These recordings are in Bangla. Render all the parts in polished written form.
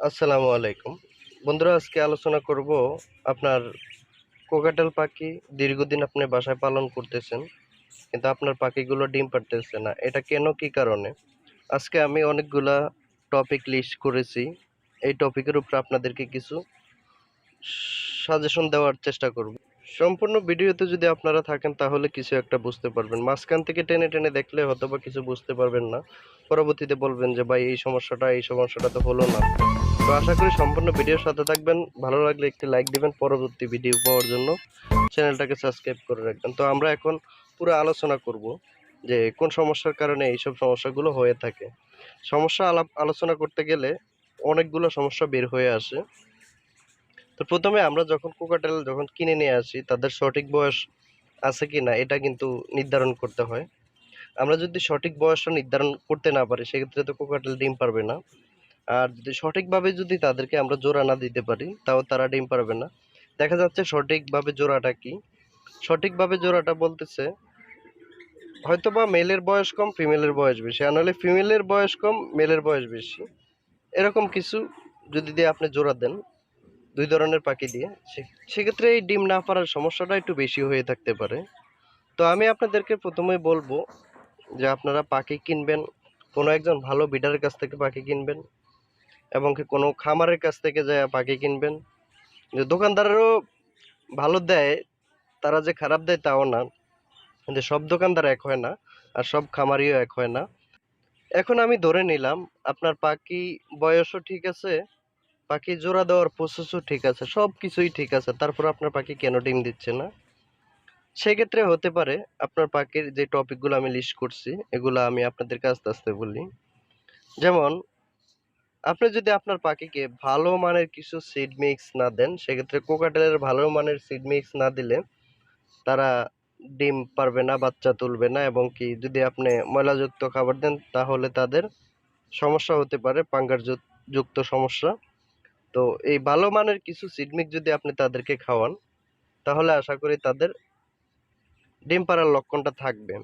আসসালামু আলাইকুম বন্ধুরা, আজকে আলোচনা করব আপনার কোকাটেল পাখি। দীর্ঘদিন আপনি বাসায় পালন করতেছেন, কিন্তু আপনার পাখিগুলো ডিম পাড়তেছে না। এটা কেন, কি কারণে? আজকে আমি অনেকগুলা টপিক লিস্ট করেছি। এই টপিকের উপর আপনাদেরকে কিছু সাজেশন দেওয়ার চেষ্টা করব। সম্পূর্ণ ভিডিওতে যদি আপনারা থাকেন তাহলে কিছু একটা বুঝতে পারবেন। মাঝখান থেকে টেনে টেনে দেখলে হয়তো বা কিছু বুঝতে পারবেন না, পরবর্তীতে বলবেন যে ভাই এই সমস্যাটা তো হলো না। তো আশা করি সম্পূর্ণ ভিডিওর সাথে থাকবেন। ভালো লাগলে একটি লাইক দিবেন, পরবর্তী ভিডিও পাওয়ার জন্য চ্যানেলটাকে সাবস্ক্রাইব করে রাখবেন। তো আমরা এখন পুরো আলোচনা করব যে কোন সমস্যার কারণে এইসব সমস্যাগুলো হয়ে থাকে। সমস্যা আলোচনা করতে গেলে অনেকগুলো সমস্যা বের হয়ে আসে। তো প্রথমে আমরা যখন কোকাটেল কিনে নিয়ে আসি, তাদের সঠিক বয়স আছে কি না এটা কিন্তু নির্ধারণ করতে হয়। আমরা যদি সঠিক বয়সটা নির্ধারণ করতে না পারি, সেক্ষেত্রে তো কোকাটেল ডিম পারবে না। আর যদি সঠিকভাবে তাদেরকে আমরা জোড়া না দিতে পারি, তাও তারা ডিম পারবে না। দেখা যাচ্ছে সঠিকভাবে জোড়াটা কি? সঠিকভাবে জোড়াটা বলতেছে হয়তোবা মেলের বয়স কম, ফিমেলের বয়স বেশি, আর নাহলে ফিমেলের বয়স কম, মেলের বয়স বেশি। এরকম কিছু যদি দিয়ে আপনি জোড়া দেন, দুই ধরনের পাখি দিয়ে, সেক্ষেত্রে এই ডিম না পারার সমস্যাটা একটু বেশি হয়ে থাকতে পারে। তো আমি আপনাদেরকে প্রথমেই বলবো যে আপনারা পাখি কিনবেন, কোনো একজন ভালো বিডারের কাছ থেকে পাখি কিনবেন, এবং কি কোনো খামারের কাছ থেকে যায় পাখি কিনবেন। যে দোকানদারেরও ভালো দেয়, তারা যে খারাপ দেয় তাও না, কিন্তু সব দোকানদার এক হয় না, আর সব খামারিও এক হয় না। এখন আমি ধরে নিলাম আপনার পাখি বয়সও ঠিক আছে, পাখি জোড়া দেওয়ার প্রসেসও ঠিক আছে, সব কিছুই ঠিক আছে, তারপর আপনার পাখি কেন ডিম দিচ্ছে না? সেক্ষেত্রে হতে পারে আপনার পাখির যে টপিকগুলো আমি লিস্ট করছি, এগুলো আমি আপনাদেরকে আস্তে আস্তে বলি। যেমন আপনি যদি আপনার পাখিকে ভালো মানের কিছু সিড মিক্স না দেন, সেক্ষেত্রে কোকাটেলের ভালো মানের সিড মিক্স না দিলে তারা ডিম পারবে না, বাচ্চা তুলবে না, এবং কি যদি আপনি ময়লাযুক্ত খাবার দেন তাহলে তাদের সমস্যা হতে পারে, পাঙ্গার যুক্ত সমস্যা। তো এই ভালো মানের কিছু সিড মিক্স যদি আপনি তাদেরকে খাওয়ান, তাহলে আশা করি তাদের ডিম পাড়ার লক্ষণটা থাকবে।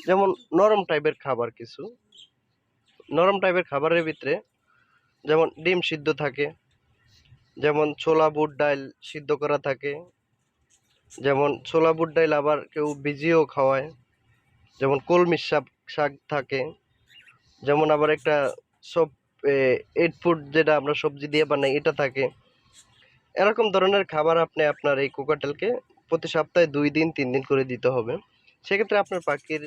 যেমন নরম টাইপের খাবার, কিছু নরম টাইপের খাবারের ভিতরে যেমন ডিম সিদ্ধ থাকে, যেমন ছোলা বুট ডাল সিদ্ধ করা থাকে, যেমন ছোলা বুট ডাল আবার কেউ ভিজিয়েও খাওয়ায়, যেমন কলমি শাক শাক থাকে, যেমন আবার একটা সব এড ফুড যেটা আমরা সবজি দিয়ে বানাই এটা থাকে। এরকম ধরনের খাবার আপনি আপনার এই কোকাটেলকে প্রতি সপ্তাহে 2 দিন 3 দিন করে দিতে হবে। সেক্ষেত্রে আপনার পাখির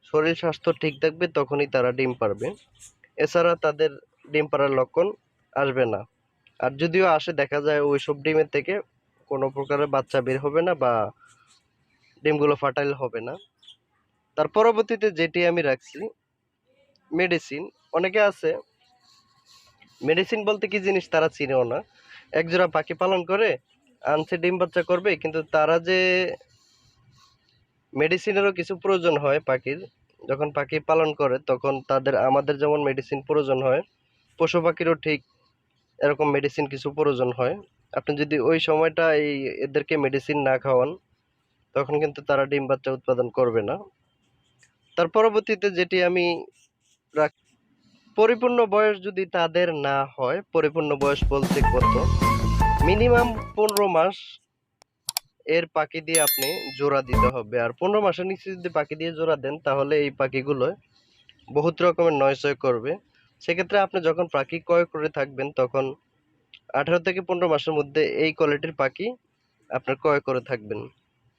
শরীর স্বাস্থ্য ঠিক থাকবে, তখনই তারা ডিম পারবে। এছাড়া তাদের ডিম পাড়ার লক্ষণ আসবে না। আর যদিও আসে, দেখা যায় ওই সব ডিমের থেকে কোনো প্রকারের বাচ্চা বের হবে না, বা ডিমগুলো ফার্টাইল হবে না। তার পরবর্তীতে যেটি আমি রাখছি, মেডিসিন। অনেকে আছে মেডিসিন বলতে কি জিনিস তারা চিনেও না। একজোড়া পাখি পালন করে আনছে, ডিম বাচ্চা করবে, কিন্তু তারা যে মেডিসিনেরও কিছু প্রয়োজন হয় পাখির। যখন পাখি পালন করে তখন আমাদের যেমন মেডিসিন প্রয়োজন হয়, পশু পাখিরও ঠিক এরকম মেডিসিন কিছু প্রয়োজন হয়। আপনি যদি ওই সময়টা এদেরকে মেডিসিন না খাওয়ান, তখন কিন্তু তারা ডিম বাচ্চা উৎপাদন করবে না। তার পরবর্তীতে যেটি আমি রাখ, পরিপূর্ণ বয়স যদি তাদের না হয়, পরিপূর্ণ বয়স বলতে কত, মিনিমাম 15 মাস এর পাখি দিয়ে আপনি জোড়া দিতে হবে। আর 15 মাসের নিচে যদি পাখি দিয়ে জোড়া দেন, তাহলে এই পাখিগুলো বহুত রকমের নয়ছয় করবে। সেক্ষেত্রে আপনি যখন পাখি ক্রয় করে থাকবেন, তখন 18 থেকে 15 মাসের মধ্যে এই কোয়ালিটির পাখি আপনার ক্রয় করে থাকবেন।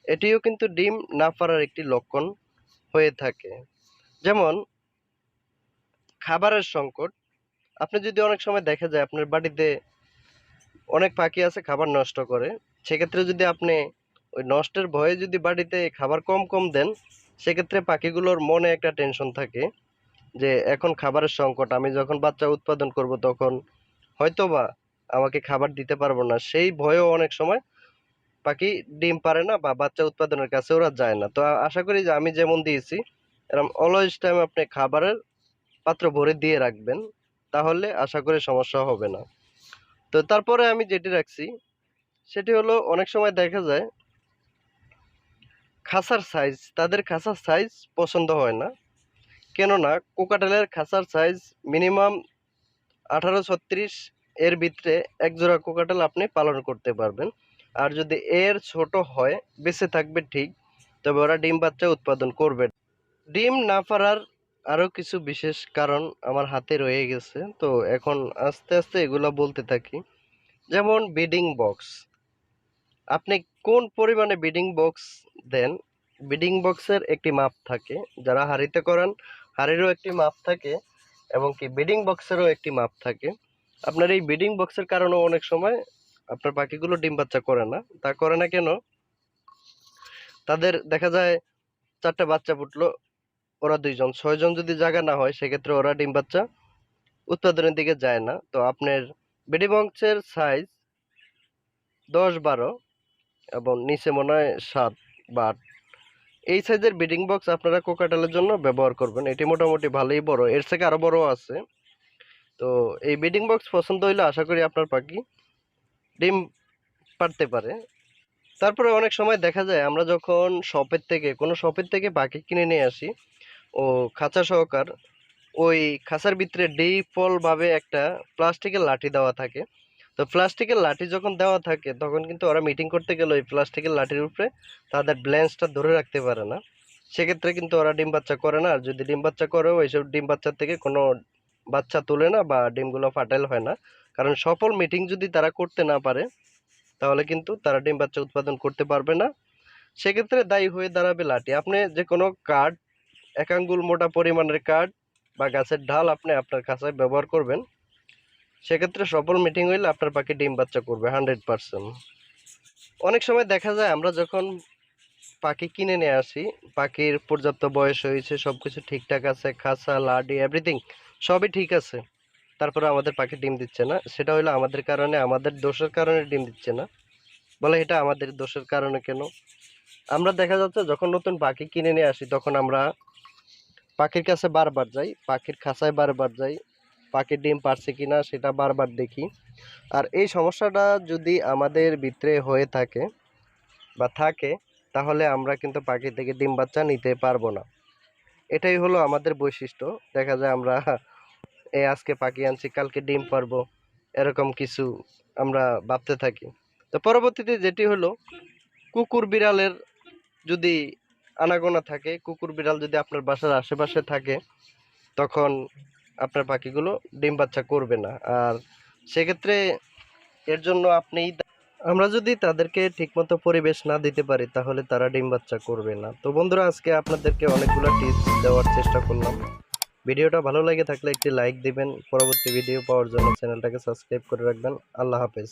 এটিও কিন্তু ডিম না পারার একটি লক্ষণ হয়ে থাকে। যেমন খাবারের সংকট। আপনি যদি অনেক সময় দেখা যায় আপনার বাড়িতে অনেক পাখি আছে খাবার নষ্ট করে, সেক্ষেত্রে যদি আপনি ওই নষ্টের ভয়ে যদি বাড়িতে খাবার কম কম দেন, সেক্ষেত্রে পাখিগুলোর মনে একটা টেনশন থাকে যে এখন খাবারের সংকট, আমি যখন বাচ্চা উৎপাদন করব তখন হয়তোবা আমাকে খাবার দিতে পারবো না। সেই ভয়েও অনেক সময় পাখি ডিম পারে না, বা বাচ্চা উৎপাদনের কাছে ওরা যায় না। তো আশা করি যে আমি যেমন দিয়েছি এরকম অলওয়েজ টাইম আপনি খাবারের পাত্র ভরে দিয়ে রাখবেন, তাহলে আশা করি সমস্যা হবে না। তো তারপরে আমি যেটি রাখছি সেটি হলো, অনেক সময় দেখা যায় তাদের খাঁচার সাইজ পছন্দ হয় না। কেননা কোকাটেলের খাঁচার সাইজ মিনিমাম 18-36 এর ভিতরে এক জোড়া কোকাটাল আপনি পালন করতে পারবেন। আর যদি এর ছোট হয় বেঁচে থাকবে ঠিক, তবে ওরা ডিম বাচ্চা উৎপাদন করবে। ডিম না পারার আরও কিছু বিশেষ কারণ আমার হাতে রয়ে গেছে, তো এখন আস্তে আস্তে এগুলো বলতে থাকি। যেমন ব্রিডিং বক্স, আপনি কোন পরিমাণে ব্রিডিং বক্স দেন। ব্রিডিং বক্সের একটি মাপ থাকে, যারা হাঁড়িতে করান হাঁড়িরও একটি মাপ থাকে, এবং কি ব্রিডিং বক্সেরও একটি মাপ থাকে। আপনার এই ব্রিডিং বক্সের কারণেও অনেক সময় আপনার পাখিগুলো ডিম বাচ্চা করে না। তা করে না কেন? তাদের দেখা যায় 4টা বাচ্চা ফুটলো, ওরা 2জন 6জন যদি জায়গা না হয়, সেক্ষেত্রে ওরা ডিম বাচ্চা উৎপাদনের দিকে যায় না। তো আপনার ব্রিডিং বক্সের সাইজ 10-12 এবং নিচে মনে হয় 7 বা 8, এই সাইজের ব্রিডিং বক্স আপনারা কোকাটালের জন্য ব্যবহার করবেন। এটি মোটামুটি ভালোই বড়, এর থেকে আরো বড় আছে। তো এই ব্রিডিং বক্স পছন্দ হইলে আশা করি আপনার পাখি ডিম পারতে পারে। তারপরে অনেক সময় দেখা যায় আমরা যখন কোনো শপের থেকে পাখি কিনে নিয়ে আসি, ও খাঁচা সহকার, ওই খাঁচার ভিতরে ডিফল্ট ভাবে একটা প্লাস্টিকের লাঠি দেওয়া থাকে। তো প্লাস্টিকের লাঠি যখন দেওয়া থাকে, তখন কিন্তু ওরা মিটিং করতে গেলে ওই প্লাস্টিকের লাঠির উপরে তাদের ব্যালেন্সটা ধরে রাখতে পারে না। সেক্ষেত্রে কিন্তু ওরা ডিম বাচ্চা করে না। আর যদি ডিম বাচ্চা করেও এইসব ডিম বাচ্চার থেকে কোনো বাচ্চা তোলে না বা ডিমগুলো ফার্টাইল হয় না। কারণ সফল মিটিং যদি তারা করতে না পারে, তাহলে কিন্তু তারা ডিম বাচ্চা উৎপাদন করতে পারবে না। সেক্ষেত্রে দায়ী হয়ে দাঁড়াবে লাঠি। আপনি যে কোনো কাঠ, 1 আঙ্গুল মোটা পরিমাণের কাঠ বা গাছের ঢাল আপনি আপনার খাঁচায় ব্যবহার করবেন। সেক্ষেত্রে সফল মিটিং হইলে আপনার পাখি ডিম বাচ্চা করবে 100%। অনেক সময় দেখা যায় আমরা যখন পাখি কিনে নিয়ে আসি, পাখির পর্যাপ্ত বয়স হয়েছে, সবকিছু ঠিকঠাক আছে, খাঁচা লাডি এভরিথিং সবই ঠিক আছে, তারপরে আমাদের পাখি ডিম দিচ্ছে না। সেটা হলো আমাদের কারণে, আমাদের দোষের কারণে ডিম দিচ্ছে না। বলে এটা আমাদের দোষের কারণে কেন? আমরা দেখা যাচ্ছে যখন নতুন পাখি কিনে নিয়ে আসি, তখন আমরা পাখির কাছে বারবার যাই, পাখির খাঁচায় বারবার যাই, পাখির ডিম পারছে কিনা সেটা বারবার দেখি। আর এই সমস্যাটা যদি আমাদের ভিতরে হয়ে থাকে বা থাকে, তাহলে আমরা কিন্তু পাখি থেকে ডিম বাচ্চা নিতে পারবো না। এটাই হলো আমাদের বৈশিষ্ট্য। দেখা যায় আমরা আজকে পাখি আনছি, কালকে ডিম পারবো, এরকম কিছু আমরা ভাবতে থাকি। তো পরবর্তীতে যেটি হলো, কুকুর বিড়ালের যদি আনাগোনা থাকে, কুকুর বিড়াল যদি আপনার বাসার আশেপাশে থাকে, তখন আপনার পাখিগুলো ডিম বাচ্চা করবে না। আর সেক্ষেত্রে এর জন্য আমরা যদি তাদেরকে ঠিকমতো পরিবেশ না দিতে পারি, তাহলে তারা ডিম বাচ্চা করবে না। তো বন্ধুরা, আজকে আপনাদেরকে অনেকগুলো টিপস দেওয়ার চেষ্টা করলাম। ভিডিওটা ভালো লাগে থাকলে একটি লাইক দিবেন। পরবর্তী ভিডিও পাওয়ার জন্য চ্যানেলটাকে সাবস্ক্রাইব করে রাখবেন। আল্লাহ হাফেজ।